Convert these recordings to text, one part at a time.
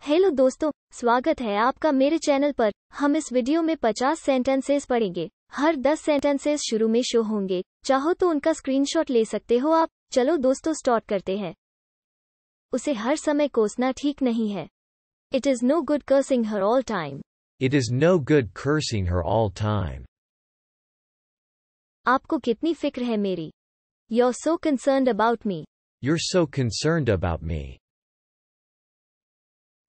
Hello दोस्तों, स्वागत है आपका मेरे चैनल पर। हम इस वीडियो में 50 सेंटेंसेस पढ़ेंगे। हर 10 सेंटेंसेस शुरू में शो होंगे। चाहो तो उनका स्क्रीनशॉट ले सकते हो आप। चलो दोस्तों स्टार्ट करते हैं। उसे हर समय कोसना ठीक नहीं है। It is no good cursing her all time. It is no good cursing her all time. आपको कितनी फिक्र है मेरी। You're so concerned about me. You're so concerned about me.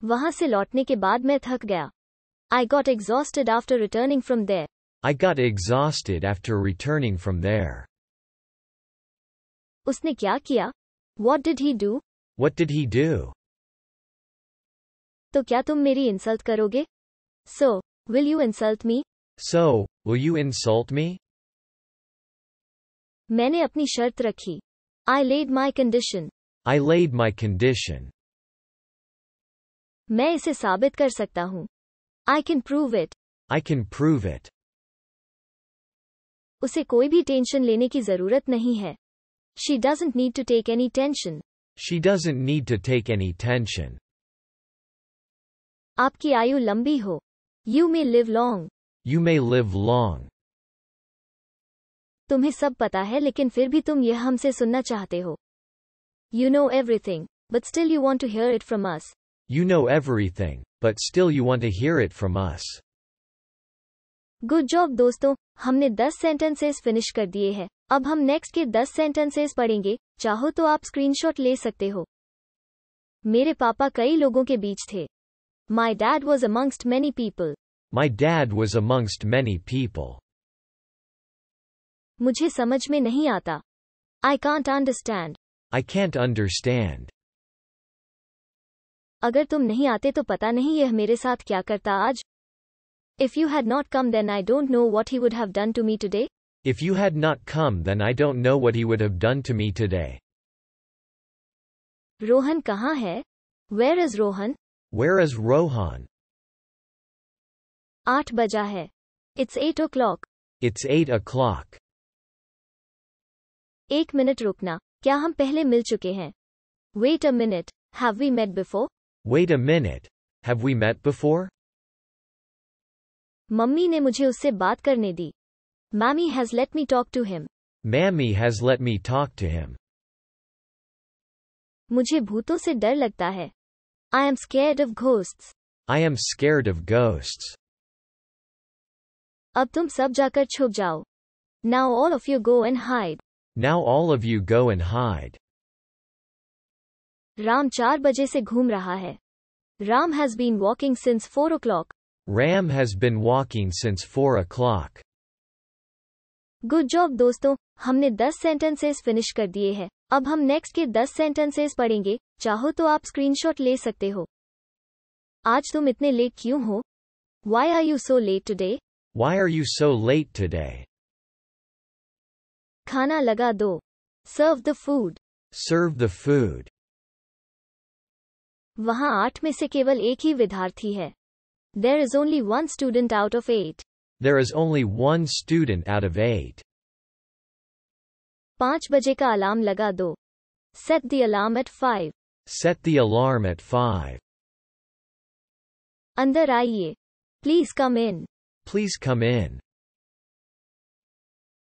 वहां से लौटने के बाद मैं थक गया। I got exhausted after returning from there. I got exhausted after returning from there. उसने क्या किया? What did he do? What did he do? तो क्या तुम मेरी इंसल्ट करोगे? So, will you insult me? So, will you insult me? मैंने अपनी शर्त रखी। I laid my condition. I laid my condition. मैं इसे साबित कर सकता हूँ। I can prove it. I can prove it. उसे कोई भी टेंशन लेने की जरूरत नहीं है। She doesn't need to take any tension. She doesn't need to take any tension. आपकी आयु लंबी हो। You may live long. You may live long. तुम्हें सब पता है लेकिन फिर भी तुम यह हमसे सुनना चाहते हो। You know everything, but still you want to hear it from us. You know everything, but still you want to hear it from us. Good job दोस्तों, हमने 10 सेंटेंसेस फिनिश कर दिए हैं। अब हम नेक्स्ट के 10 सेंटेंसेस पढ़ेंगे। चाहो तो आप स्क्रीनशॉट ले सकते हो। मेरे पापा कई लोगों के बीच थे। My dad was amongst many people. My dad was amongst many people. मुझे समझ में नहीं आता। I can't understand. I can't understand. अगर तुम नहीं आते तो पता नहीं यह मेरे साथ क्या करता आज। If you had not come then I don't know what he would have done to me today. If you had not come then I don't know what he would have done to me today. Rohan कहाँ है? Where is Rohan? Where is Rohan? 8 बजा है। It's 8 o'clock. It's 8 o'clock. 1 minute रुकना, क्या हम पहले मिल चुके हैं? Wait a minute, have we met before? Wait a minute. Have we met before? Mummy ने मुझे उससे बात करने दी। Mammy has let me talk to him. Mammy has let me talk to him. मुझे भूतों से डर लगता है। I am scared of ghosts. I am scared of ghosts. अब तुम सब जाकर छुप जाओ। Now all of you go and hide. Now all of you go and hide. Ram 4 बजे से घूम रहा है। Ram has been walking since 4 o'clock. Ram has been walking since 4 o'clock. Good job दोस्तों, हमने 10 सेंटेंसेस फिनिश कर दिए हैं। अब हम नेक्स्ट के 10 सेंटेंसेस पढ़ेंगे। चाहो तो आप स्क्रीनशॉट ले सकते हो। आज तुम इतने लेट क्यों हो? Why are you so late today? Why are you so late today? खाना लगा दो। Serve the food. Serve the food. वहाँ 8 में से केवल एक ही विद्यार्थी है। There is only one student out of 8. There is only one student out of 8. 5 बजे का अलार्म लगा दो। Set the alarm at 5. Set the alarm at 5. अंदर आइए। Please come in. Please come in.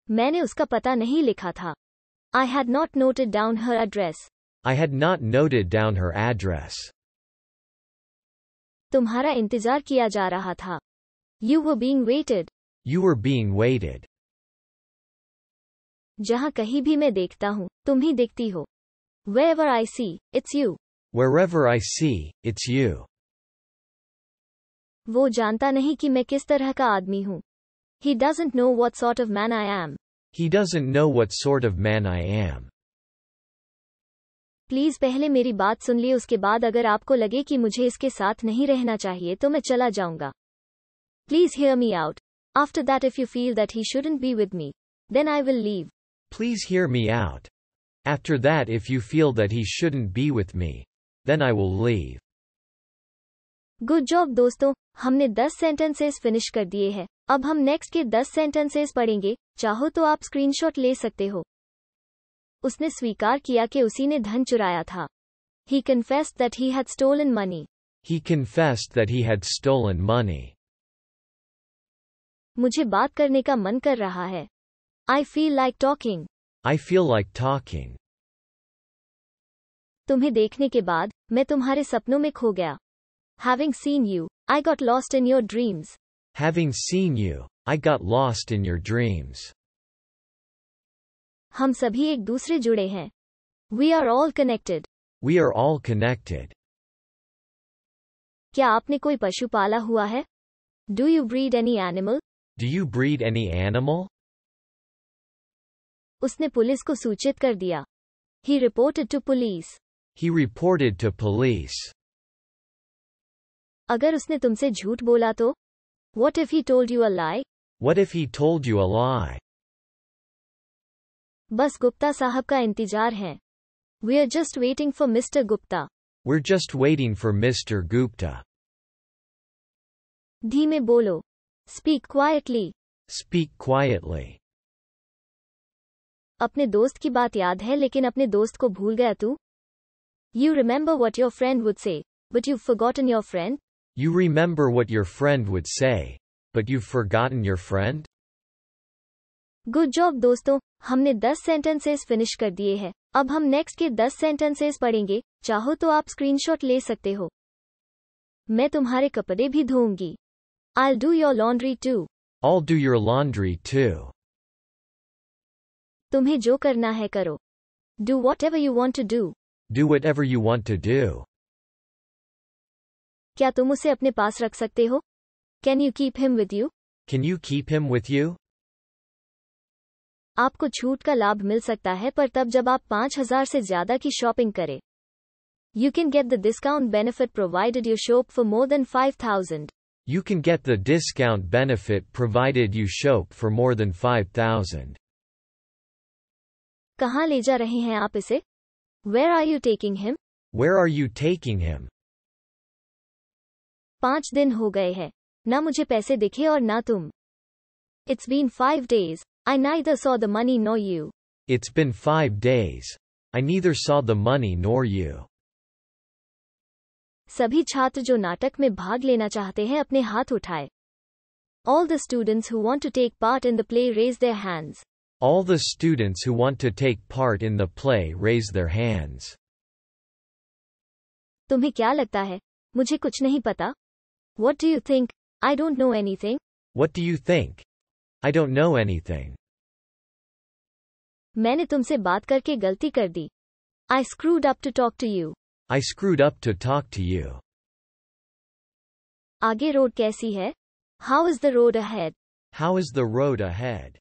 मैंने उसका पता नहीं लिखा था। I had not noted down her address. I had not noted down her address. तुम्हारा इंतजार किया जा रहा था। You were being waited. You were being waited. जहाँ कहीं भी मैं देखता हूँ, तुम ही दिखती हो। Wherever I see, it's you. Wherever I see, it's you. वो जानता नहीं कि मैं किस तरह का आदमी हूँ। He doesn't know what sort of man I am. He doesn't know what sort of man I am. Please पहले मेरी बात सुन लिए, उसके बाद अगर आपको लगे कि मुझे इसके साथ नहीं रहना चाहिए तो मैं चला जाऊंगा। Please hear me out. After that if you feel that he shouldn't be with me, then I will leave. Please hear me out. After that if you feel that he shouldn't be with me, then I will leave. Good job दोस्तों, हमने 10 sentences finish कर दिए हैं। अब हम next के 10 sentences पढ़ेंगे। चाहो तो आप स्क्रीनशॉट ले सकते हो। उसने स्वीकार किया कि उसी ने धन चुराया था। He confessed that he had stolen money. He confessed that he had stolen money. मुझे बात करने का मन कर रहा है. I feel like talking. I feel like talking. तुम्हें देखने के बाद मैं तुम्हारे सपनों में खो गया. Having seen you, I got lost in your dreams. Having seen you, I got lost in your dreams. हम सभी एक दूसरे जुड़े हैं. We are all connected. We are all connected. क्या आपने कोई पशु पाला हुआ है? Do you breed any animal? Do you breed any animal? उसने पुलिस को सूचित कर दिया. He reported to police. He reported to police. अगर उसने तुमसे झूठ बोला तो? What if he told you a lie? What if he told you a lie? बस गुप्ता साहब का इंतजार है. We are just waiting for Mr. Gupta. We're just waiting for Mr. Gupta. धीमे बोलो. Speak quietly. Speak quietly. अपने दोस्त की बात याद है लेकिन अपने दोस्त को भूल गया तू? You remember what your friend would say, but you've forgotten your friend? You remember what your friend would say, but you've forgotten your friend? Good job दोस्तों, हमने 10 सेंटेंसेस फिनिश कर दिए हैं. अब हम नेक्स्ट के 10 सेंटेंसेस पढ़ेंगे. चाहो तो आप स्क्रीनशॉट ले सकते हो. मैं तुम्हारे कपड़े भी धोऊंगी. I'll do your laundry too. I'll do your laundry too. तुम्हें जो करना है करो. Do whatever you want to do. Do whatever you want to do. क्या तुम उसे अपने पास रख सकते हो? Can you keep him with you? Can you keep him with you? आपको छूट का लाभ मिल सकता है पर तब जब आप 5,000 से ज्यादा की शॉपिंग करें. You can get the discount benefit provided you shop for more than 5,000. You can get the discount benefit provided you shop for more than 5,000. कहाँ ले जा रहे हैं आप इसे? Where are you taking him? Where are you taking him? 5 दिन हो गए हैं. ना मुझे पैसे दिखे और ना तुम. It's been 5 days. I neither saw the money nor you. It's been 5 days. I neither saw the money nor you. सभी छात्र जो नाटक में भाग लेना चाहते हैं अपने हाथ उठाए. All the students who want to take part in the play raise their hands. All the students who want to take part in the play raise their hands. तुम्हें क्या लगता है? मुझे कुछ नहीं पता. What do you think? I don't know anything. What do you think? I don't know anything. मैंने तुमसे बात करके गलती कर दी. I screwed up to talk to you. I screwed up to talk to you. आगे रोड कैसी है? How is the road ahead? How is the road ahead?